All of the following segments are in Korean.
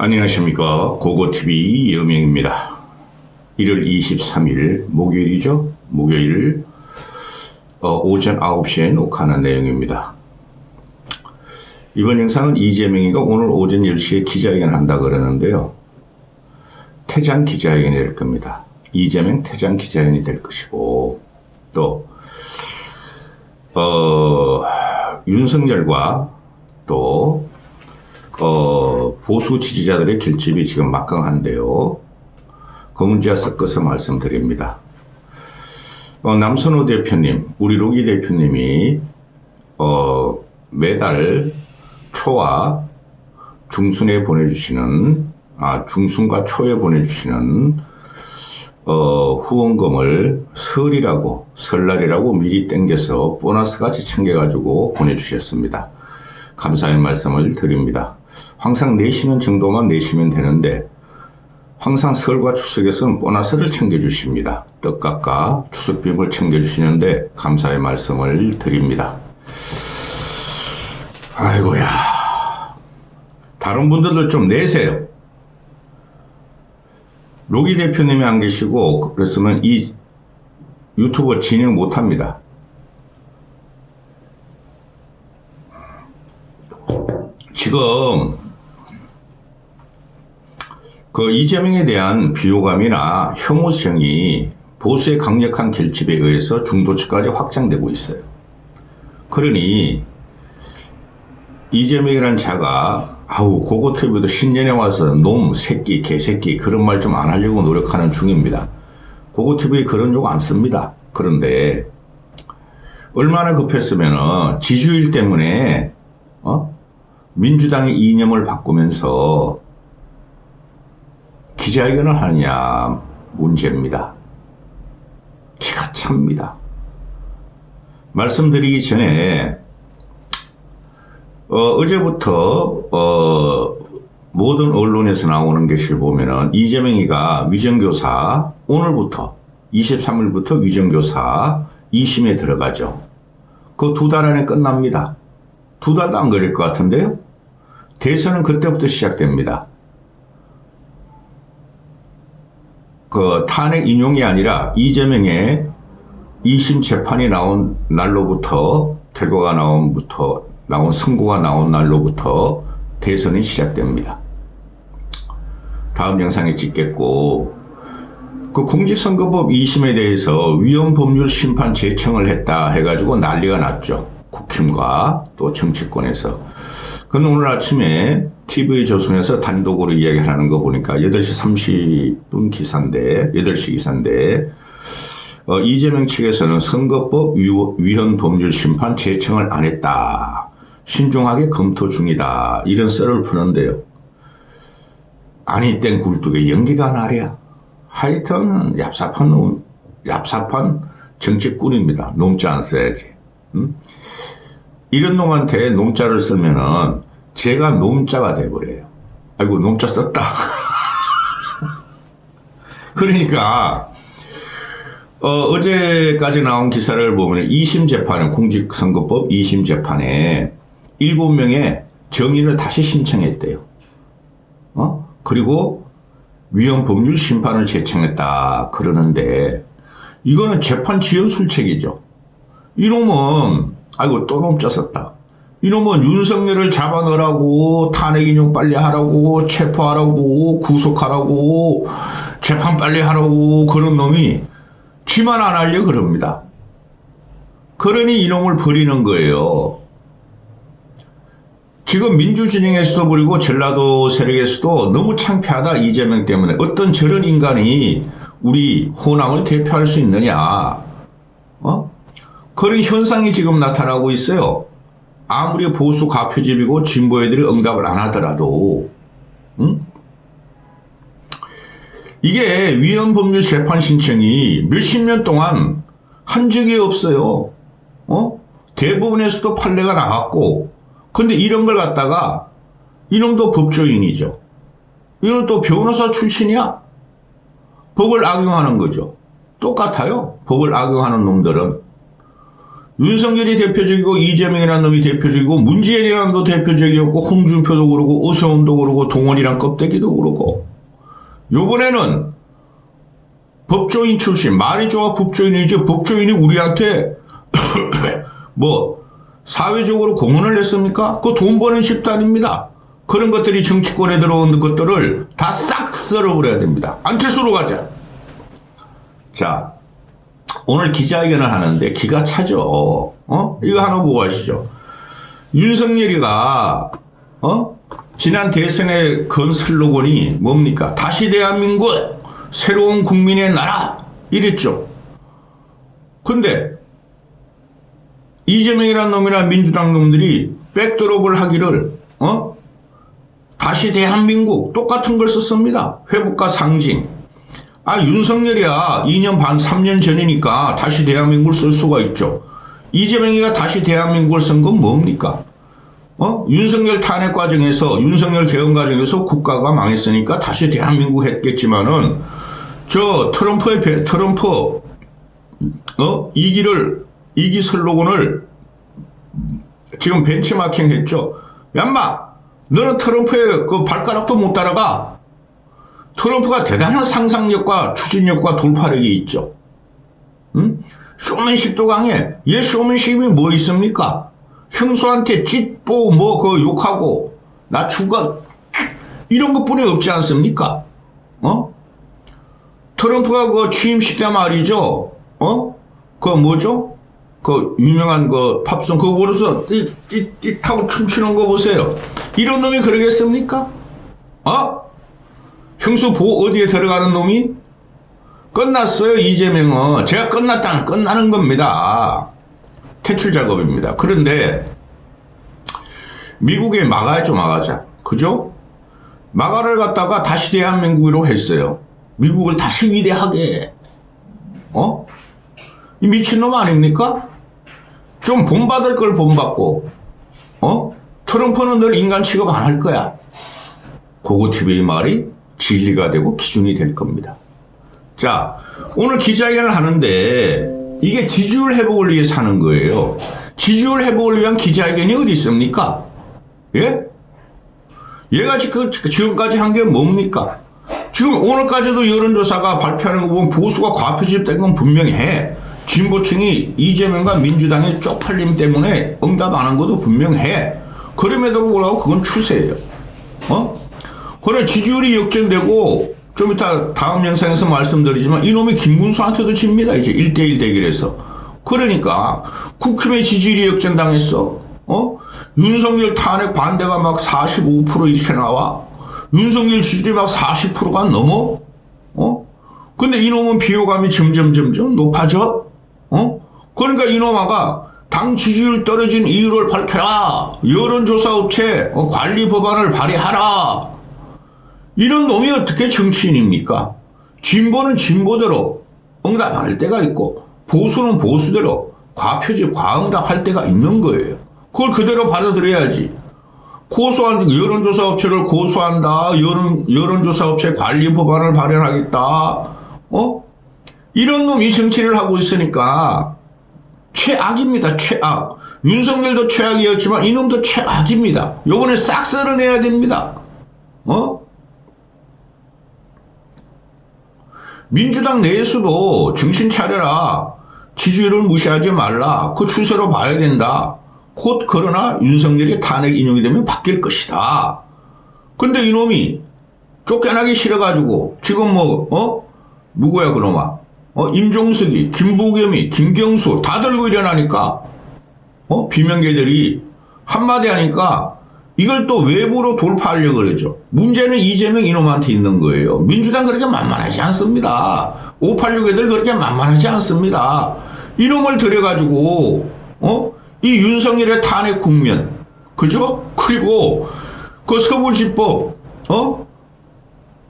안녕하십니까. 고고TV 여명입니다. 1월 23일 목요일이죠. 목요일 오전 9시에 녹화하는 내용입니다. 이번 영상은 이재명이가 오늘 오전 10시에 기자회견 한다 그러는데요. 퇴장 기자회견이 될 겁니다. 이재명 퇴장 기자회견이 될 것이고, 또 윤석열과 또 보수 지지자들의 결집이 지금 막강한데요. 그 문제와 섞어서 말씀드립니다. 남선호 대표님, 우리 로기 대표님이 매달 초와 중순에 보내주시는, 중순과 초에 보내주시는 후원금을 설날이라고 미리 땡겨서 보너스 같이 챙겨가지고 보내주셨습니다. 감사의 말씀을 드립니다. 항상 내시는 정도만 내시면 되는데 항상 설과 추석에서는 보너스를 챙겨주십니다. 떡값과 추석비용을 챙겨주시는데 감사의 말씀을 드립니다. 아이고야, 다른 분들도 좀 내세요. 로기 대표님이 안 계시고 그랬으면 이 유튜버 진행 못합니다. 지금 그 이재명에 대한 비호감이나 혐오성이 보수의 강력한 결집에 의해서 중도층까지 확장되고 있어요. 그러니 이재명이라는 자가 고고TV도 신년에 와서 놈, 새끼, 개새끼 그런 말 좀 안 하려고 노력하는 중입니다. 고고TV 그런 욕 안 씁니다. 그런데 얼마나 급했으면 지지율 때문에 민주당의 이념을 바꾸면서 기자회견을 하느냐 문제입니다. 기가 찹니다. 말씀드리기 전에 어제부터 모든 언론에서 나오는 것을 보면은 이재명이가 위정교사 오늘부터 23일부터 위정교사 2심에 들어가죠. 그 2달 안에 끝납니다. 2달도 안 걸릴 것 같은데요. 대선은 그때부터 시작됩니다. 그 탄핵 인용이 아니라 이재명의 2심 재판이 나온 날로부터 결과가 나온 선고가 나온 날로부터 대선이 시작됩니다. 다음 영상에 찍겠고, 그 공직선거법 2심에 대해서 위헌법률 심판 제청을 했다 해가지고 난리가 났죠. 국힘과 또 정치권에서. 그건 오늘 아침에 TV조선에서 단독으로 이야기하는 거 보니까 8시 30분 기사인데, 8시 기사인데, 이재명 측에서는 선거법 위헌 법률 심판 제청을 안 했다. 신중하게 검토 중이다. 이런 썰을 푸는데요. 아니 땡 굴뚝에 연기가 나랴. 하여튼 얍삽한 정치꾼입니다. 놈자 안 써야지. 이런 놈한테 놈자를 쓰면은 제가 놈자가 돼버려요. 아이고 놈자 썼다. 그러니까 어제까지 나온 기사를 보면 2심 재판에 공직선거법 2심 재판에 7명의 정인을 다시 신청했대요. 그리고 위헌법률 심판을 제청했다 그러는데 이거는 재판 지연 술책이죠. 이놈은 아이고 또 놈자 썼다. 이놈은 윤석열을 잡아넣으라고 탄핵 인용 빨리 하라고 체포하라고 구속하라고 재판 빨리 하라고 그런 놈이 지만 안 하려 그럽니다. 그러니 이놈을 버리는 거예요. 지금 민주진영에서도 그리고 전라도 세력에서도 너무 창피하다 이재명 때문에. 어떤 저런 인간이 우리 호남을 대표할 수 있느냐. 그런 현상이 지금 나타나고 있어요. 아무리 보수 가표집이고 진보 애들이 응답을 안 하더라도. 이게 위헌법률 재판 신청이 몇십 년 동안 한 적이 없어요. 대부분에서도 판례가 나왔고, 근데 이런 걸 갖다가 이놈도 법조인이죠. 이놈 또 변호사 출신이야. 법을 악용하는 거죠. 똑같아요. 법을 악용하는 놈들은. 윤석열이 대표적이고 이재명이라는 놈이 대표적이고 문재인이라는 놈도 대표적이었고 홍준표도 그러고 오세훈도 그러고 동원이랑 껍데기도 그러고 요번에는 법조인 출신 말이 좋아 법조인이지 법조인이 우리한테 뭐 사회적으로 공헌을 했습니까? 그거 돈 버는 집단입니다. 그런 것들이 정치권에 들어온 것들을 다 싹 썰어버려야 됩니다. 안철수로 가자. 자, 오늘 기자회견을 하는데 기가 차죠. 이거 하나 보고 가시죠. 윤석열이가 지난 대선의 건 슬로건이 뭡니까? 다시 대한민국 새로운 국민의 나라 이랬죠. 근데 이재명이라는 놈이나 민주당 놈들이 백드롭을 하기를 다시 대한민국 똑같은 걸 썼습니다. 회복과 상징. 윤석열이야 2년 반 3년 전이니까 다시 대한민국을 쓸 수가 있죠. 이재명이가 다시 대한민국을 쓴 건 뭡니까? 윤석열 탄핵 과정에서 윤석열 개헌 과정에서 국가가 망했으니까 다시 대한민국 했겠지만은 저 트럼프 이기 슬로건을 지금 벤치마킹 했죠. 얌마 너는 트럼프의 그 발가락도 못 따라가. 트럼프가 대단한 상상력과 추진력과 돌파력이 있죠. 쇼맨십도 강해. 얘 쇼맨십이 뭐 있습니까? 형수한테 찢보 그 욕하고 나 죽어 이런 것뿐이 없지 않습니까? 트럼프가 그 취임식 때 말이죠. 그 뭐죠? 그 유명한 그 팝송 그거 보면서 띠띠띠 하고 춤추는 거 보세요. 이런 놈이 그러겠습니까? 형수 보 어디에 들어가는 놈이? 끝났어요. 이재명은. 제가 끝났다는 끝나는 겁니다. 퇴출 작업입니다. 그런데 미국에 막아야죠. 막아자. 그죠? 막아를 갖다가 다시 대한민국으로 했어요. 미국을 다시 위대하게. 이 미친놈 아닙니까? 좀 본받을 걸 본받고 트럼프는 늘 인간 취급 안 할 거야. 고고TV의 말이 진리가 되고 기준이 될 겁니다. 자, 오늘 기자회견을 하는데 이게 지지율 회복을 위해서 하는 거예요. 지지율 회복을 위한 기자회견이 어디 있습니까? 예? 얘가 지금까지 한 게 뭡니까? 지금 오늘까지도 여론조사가 발표하는 거 보면 보수가 과표집된 건 분명히 해. 진보층이 이재명과 민주당의 쪽팔림 때문에 응답 안 한 것도 분명해. 그럼에도 불구하고 그건 추세예요. 그래 지지율이 역전되고 좀 이따 다음 영상에서 말씀드리지만 이놈이 김문수한테도 집니다. 이제 1대1 대결에서. 그러니까 국힘의 지지율이 역전당했어. 윤석열 탄핵 반대가 막 45% 이렇게 나와. 윤석열 지지율이 막 40%가 넘어. 근데 이놈은 비호감이 점점 높아져. 그러니까 이놈아가 당 지지율 떨어진 이유를 밝혀라. 여론조사 업체 관리 법안을 발의하라. 이런 놈이 어떻게 정치인입니까? 진보는 진보대로 응답할 때가 있고 보수는 보수대로 과표집 과응답할 때가 있는 거예요. 그걸 그대로 받아들여야지. 여론조사 업체를 고소한다. 여론조사 업체 관리 법안을 발의하겠다. 이런 놈이 정치를 하고 있으니까 최악입니다. 최악. 윤석열도 최악이었지만 이놈도 최악입니다. 요번에 싹 썰어내야 됩니다. 민주당 내에서도 정신 차려라. 지지율을 무시하지 말라. 그 추세로 봐야 된다. 곧 그러나 윤석열이 탄핵 인용이 되면 바뀔 것이다. 근데 이놈이 쫓겨나기 싫어가지고 지금 누구야 그놈아? 임종석이, 김부겸이, 김경수 다 들고 일어나니까 비명계들이 한마디 하니까 이걸 또 외부로 돌파하려고 그러죠. 문제는 이재명 이놈한테 있는 거예요. 민주당 그렇게 만만하지 않습니다. 586 애들 그렇게 만만하지 않습니다. 이놈을 들여가지고 이 윤석열의 탄핵 국면 그죠? 그리고 그 서울시법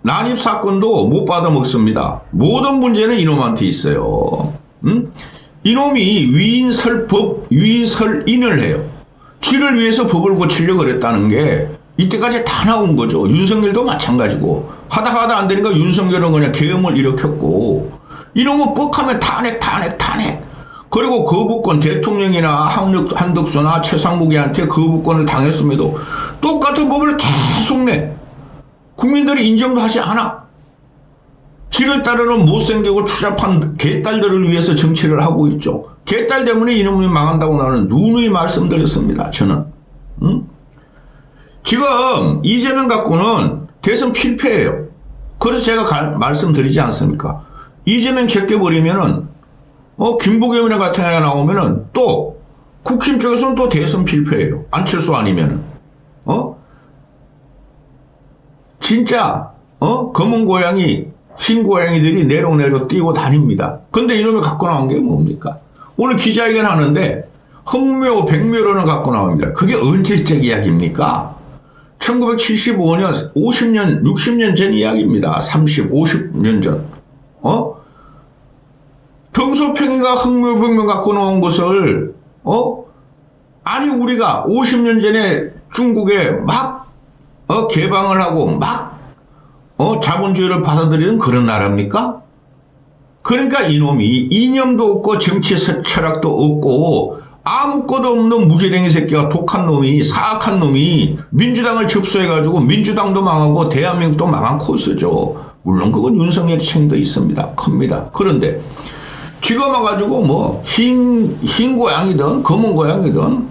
난입사건도 못 받아먹습니다. 모든 문제는 이놈한테 있어요. 이놈이 위인설인을 해요. 지를 위해서 법을 고치려고 그랬다는 게 이때까지 다 나온 거죠. 윤석열도 마찬가지고 하다가 안 되니까 윤석열은 그냥 계엄을 일으켰고 이놈은 뻑하면 탄핵 그리고 거부권, 대통령이나 한덕수나 최상무기한테 거부권을 당했음에도 똑같은 법을 계속 내. 국민들이 인정도 하지 않아. 지를 따르는 못생기고 추잡한 개딸들을 위해서 정치를 하고 있죠. 개딸 때문에 이놈이 망한다고 나는 누누이 말씀드렸습니다. 저는. 응? 지금 이재명 갖고는 대선 필패예요. 그래서 제가 말씀드리지 않습니까? 이재명 제껴버리면은 김부겸이나 같은 애가 나오면은 또 국힘 쪽에서는 또 대선 필패예요. 안철수 아니면은 진짜 검은 고양이 흰 고양이들이 내로내로 뛰고 다닙니다. 근데 이놈이 갖고 나온 게 뭡니까? 오늘 기자회견 하는데 흥묘 백묘론을 갖고 나옵니다. 그게 언제적 이야기입니까? 1975년 50년 60년 전 이야기입니다. 30, 50년 전. 등소평이가 흥묘백묘 갖고 나온 것을 아니 우리가 50년 전에 중국에 막 개방을 하고 막 자본주의를 받아들이는 그런 나라입니까? 그러니까 이놈이 이념도 없고 정치 철학도 없고 아무것도 없는 무지랭이 새끼가 독한 놈이 사악한 놈이 민주당을 접수해가지고 민주당도 망하고 대한민국도 망한 코스죠. 물론 그건 윤석열의 책임도 있습니다. 큽니다. 그런데 쥐가 와가지고 흰 고양이든 검은 고양이든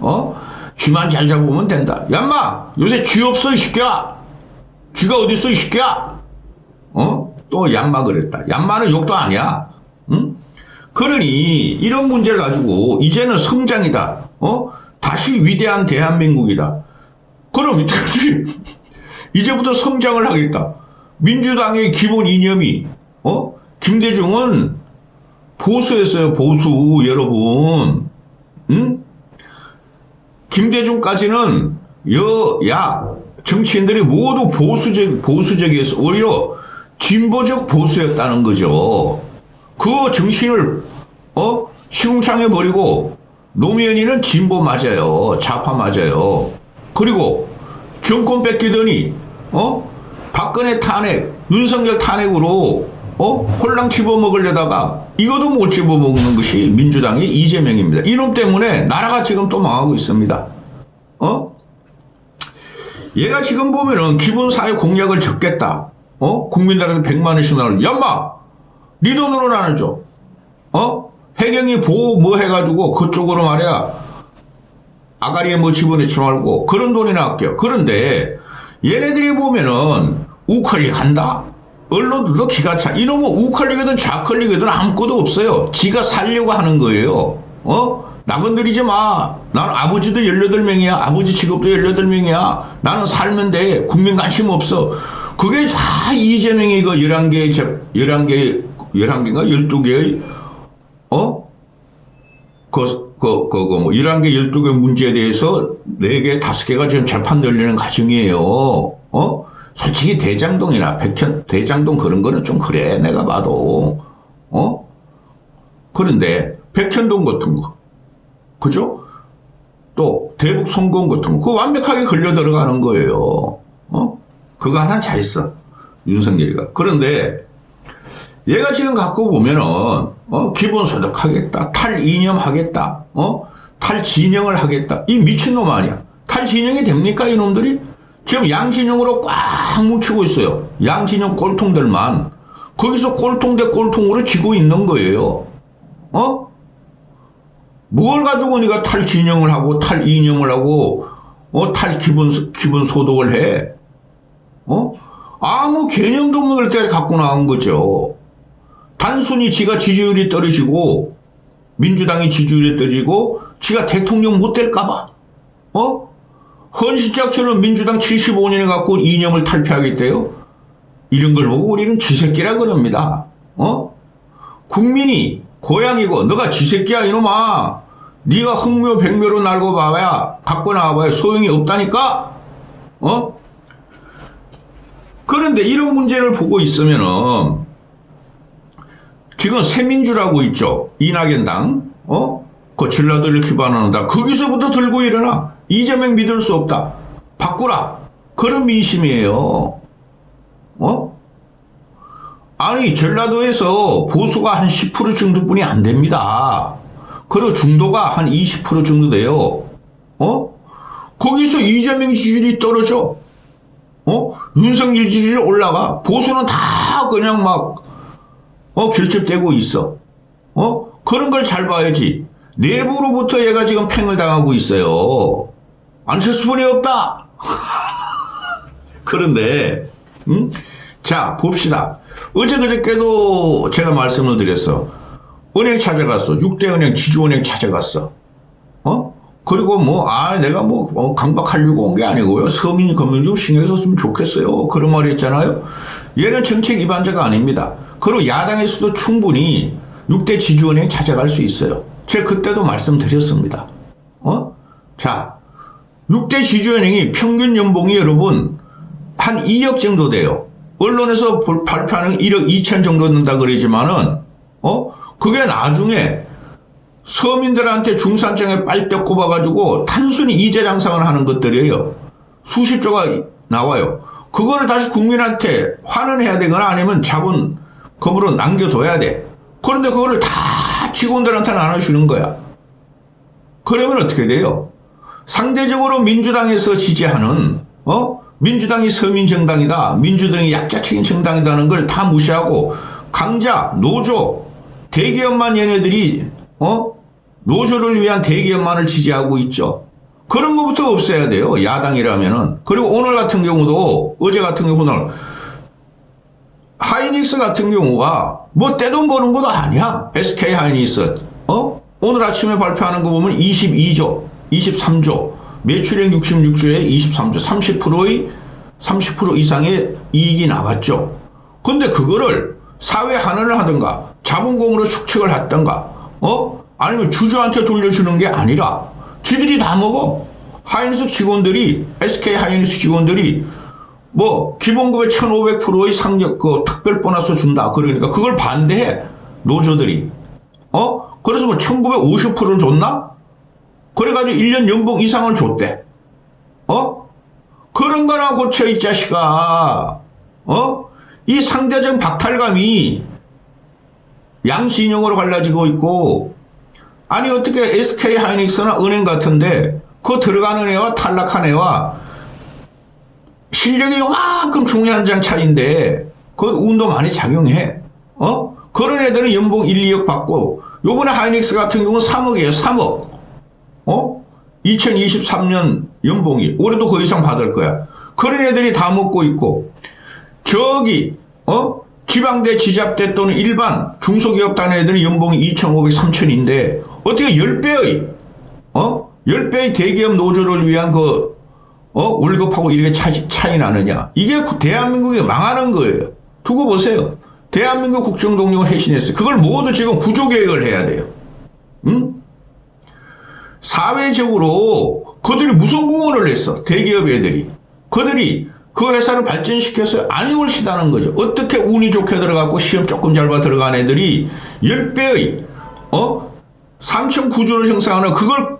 쥐만 잘 잡으면 된다. 얌마 요새 쥐 없어 이 새끼야. 쥐가 어디 있어 이 새끼야. 또 얌마 그랬다. 얌마는 욕도 아니야. 응? 그러니 이런 문제를 가지고 이제는 성장이다. 다시 위대한 대한민국이다. 그럼 이제부터 성장을 하겠다. 민주당의 기본 이념이 김대중은 보수였어요. 보수 여러분. 응? 김대중까지는 여야 정치인들이 모두 보수적이었어. 오히려 진보적 보수였다는 거죠. 그 정신을 시궁창해 버리고 노무현이는 진보 맞아요. 좌파 맞아요. 그리고 정권 뺏기더니 박근혜 탄핵, 윤석열 탄핵으로 홀랑 집어먹으려다가 이것도 못 집어먹는 것이 민주당의 이재명입니다. 이놈 때문에 나라가 지금 또 망하고 있습니다. 얘가 지금 보면은 기본사회 공약을 적겠다. 국민들한테 100만 원씩 나올 연마 네 돈으로 나눠줘. 해경이 보호 뭐 해가지고 그쪽으로 말이야 아가리에 뭐 집어넣지 말고 그런 돈이나 아껴. 그런데 얘네들이 보면은 우클릭 한다. 언론들도 기가 차. 이놈은 우클릭이든 좌클릭이든 아무것도 없어요. 지가 살려고 하는 거예요. 나 건드리지 마. 나는 아버지도 18명이야. 아버지 직업도 18명이야. 나는 살면 돼. 국민 관심 없어. 그게 다 이재명이 그 11개인가 12개의, 11개, 12개 문제에 대해서 4개, 5개가 지금 재판 열리는 과정이에요. 솔직히 대장동이나 대장동 그런 거는 좀 그래. 내가 봐도. 그런데 백현동 같은 거. 그죠? 또 대북 송금 같은 거. 그거 완벽하게 걸려 들어가는 거예요. 그거 하나 잘했어. 윤석열이가. 그런데 얘가 지금 갖고 보면은 기본소득 하겠다. 탈이념 하겠다. 탈진영을 하겠다. 이 미친놈 아니야. 탈진영이 됩니까 이놈들이? 지금 양진영으로 꽉 뭉치고 있어요. 양진영 꼴통들만. 거기서 꼴통 대 꼴통으로 지고 있는 거예요. 뭘 가지고 네가 탈진영을 하고 탈이념을 하고 탈기본소득을 해? 아무 개념도 없는 걸 갖고 나온 거죠. 단순히 지가 지지율이 떨어지고 민주당이 지지율이 떨어지고 지가 대통령 못 될까봐 헌신짝처럼 민주당 75년에 갖고 이념을 탈피하겠대요. 이런 걸 보고 우리는 쥐새끼라 그럽니다. 국민이 고양이고 너가 쥐새끼야 이놈아. 네가 흥묘 백묘로 날고 봐봐야 갖고 나와봐야 소용이 없다니까. 그런데 이런 문제를 보고 있으면은 지금 새민주라고 있죠. 이낙연당. 그 전라도를 기반한다. 거기서부터 들고 일어나. 이재명 믿을 수 없다. 바꾸라. 그런 민심이에요. 아니 전라도에서 보수가 한 10% 정도뿐이 안 됩니다. 그리고 중도가 한 20% 정도 돼요. 거기서 이재명 지지율이 떨어져. 윤석열 지지율이 올라가. 보수는 다 그냥 막, 결집되고 있어. 그런 걸 잘 봐야지. 내부로부터 얘가 지금 팽을 당하고 있어요. 안철수뿐이 없다. 그런데, 자, 봅시다. 어제 그저께도 제가 말씀을 드렸어. 은행 찾아갔어. 6대 은행, 지주은행 찾아갔어. 그리고 내가 강박하려고 온 게 아니고요. 서민 금융 좀 신경 썼으면 좋겠어요. 그런 말 했잖아요. 얘는 정책 위반자가 아닙니다. 그리고 야당에서도 충분히 6대 지주은행 찾아갈 수 있어요. 제가 그때도 말씀드렸습니다. 자, 6대 지주은행이 평균 연봉이 여러분 한 2억 정도 돼요. 언론에서 발표하는 1억 2천 정도 된다 그러지만은, 그게 나중에 서민들한테 중산층에 빨대 꼽아가지고 단순히 이재 장사만 하는 것들이에요. 수십조가 나와요. 그거를 다시 국민한테 환원해야 되거나 아니면 자본금으로 남겨둬야 돼. 그런데 그거를 다 직원들한테 나눠주는 거야. 그러면 어떻게 돼요? 상대적으로 민주당에서 지지하는, 민주당이 서민정당이다, 민주당이 약자적인 정당이라는 걸 다 무시하고 강자, 노조, 대기업만 얘네들이 노조를 위한 대기업만을 지지하고 있죠. 그런 것부터 없애야 돼요. 야당이라면은. 그리고 오늘 같은 경우도 어제 같은 경우는 하이닉스 같은 경우가 떼돈 버는 것도 아니야. SK 하이닉스. 오늘 아침에 발표하는 거 보면 22조, 23조, 매출액 66조에 23조, 30% 이상의 이익이 나왔죠. 근데 그거를 사회 환원을 하든가 자본금으로 축적을 했던가 아니면 주주한테 돌려주는 게 아니라 지들이 다 먹어. 하이닉스 직원들이 SK 하이닉스 직원들이 기본급의 1,500%의 상력 특별 보너스 준다. 그러니까 그걸 반대해 노조들이. 그래서 1,950%를 줬나? 그래가지고 1년 연봉 이상을 줬대. 그런 거나 고쳐 이 자식아. 이 상대적 박탈감이 양시 인형으로 갈라지고 있고, 아니 어떻게 SK 하이닉스나 은행 같은데 그 들어가는 애와 탈락한 애와 실력이 요만큼 종이 한 장 차이인데 그 운도 많이 작용해. 그런 애들은 연봉 1, 2억 받고, 요번에 하이닉스 같은 경우는 3억이에요. 3억. 2023년 연봉이 올해도 그 이상 받을 거야. 그런 애들이 다 먹고 있고, 저기 지방대, 지잡대 또는 일반 중소기업 단위 애들은 연봉이 2,500, 3,000인데 어떻게 10배의 10배의 대기업 노조를 위한 월급하고 이렇게 차이 나느냐. 이게 대한민국이 망하는 거예요. 두고 보세요. 대한민국 국정동력을 해신했어요. 그걸 모두 지금 구조개혁을 해야 돼요. 사회적으로 그들이 무슨 공헌을 했어. 대기업 애들이. 그들이 그 회사를 발전시켜서 안익을 시다는 거죠. 어떻게 운이 좋게 들어갔고 시험 조금 잘 봐 들어간 애들이 10배의 상층 구조를 형성하는 그걸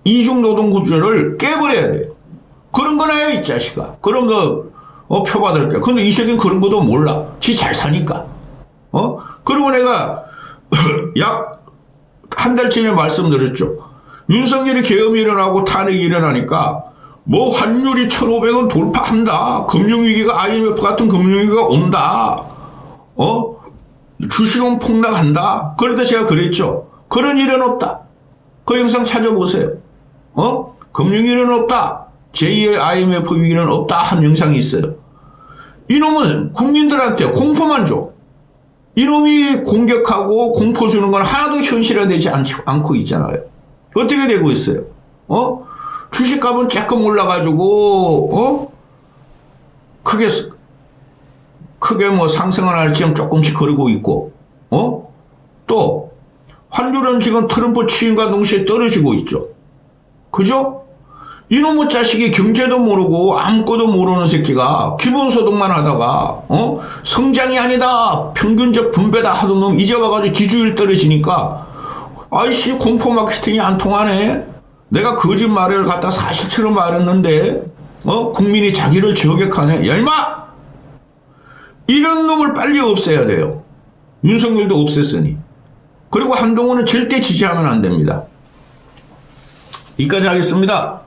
이중노동 구조를 깨버려야 돼요. 그런 거나 해, 이 자식아. 그럼 너 표 받을게. 근데 이 새끼는 그런 것도 몰라. 지 잘 사니까. 그리고 내가 약 한 달 전에 말씀드렸죠. 윤석열이 계엄이 일어나고 탄핵이 일어나니까 환율이 1,500원 돌파한다. 금융위기가 IMF 같은 금융위기가 온다. 주식은 폭락한다. 그러다 제가 그랬죠. 그런 일은 없다. 그 영상 찾아보세요. 금융위기는 없다. 제2의 IMF 위기는 없다 한 영상이 있어요. 이놈은 국민들한테 공포만 줘. 이놈이 공격하고 공포 주는 건 하나도 현실화되지 않고 있잖아요. 어떻게 되고 있어요? 주식값은 조금 올라가지고, 크게 상승을 할 지금 조금씩 거르고 있고, 또, 환율은 지금 트럼프 취임과 동시에 떨어지고 있죠. 그죠? 이놈의 자식이 경제도 모르고 아무것도 모르는 새끼가 기본소득만 하다가, 성장이 아니다, 평균적 분배다 하던 놈 이제 와가지고 지지율 떨어지니까, 아이씨, 공포 마케팅이 안 통하네? 내가 거짓말을 갖다 사실처럼 말했는데, 국민이 자기를 저격하네? 야, 임마! 이런 놈을 빨리 없애야 돼요. 윤석열도 없앴으니. 그리고 한동훈은 절대 지지하면 안 됩니다. 여기까지 하겠습니다.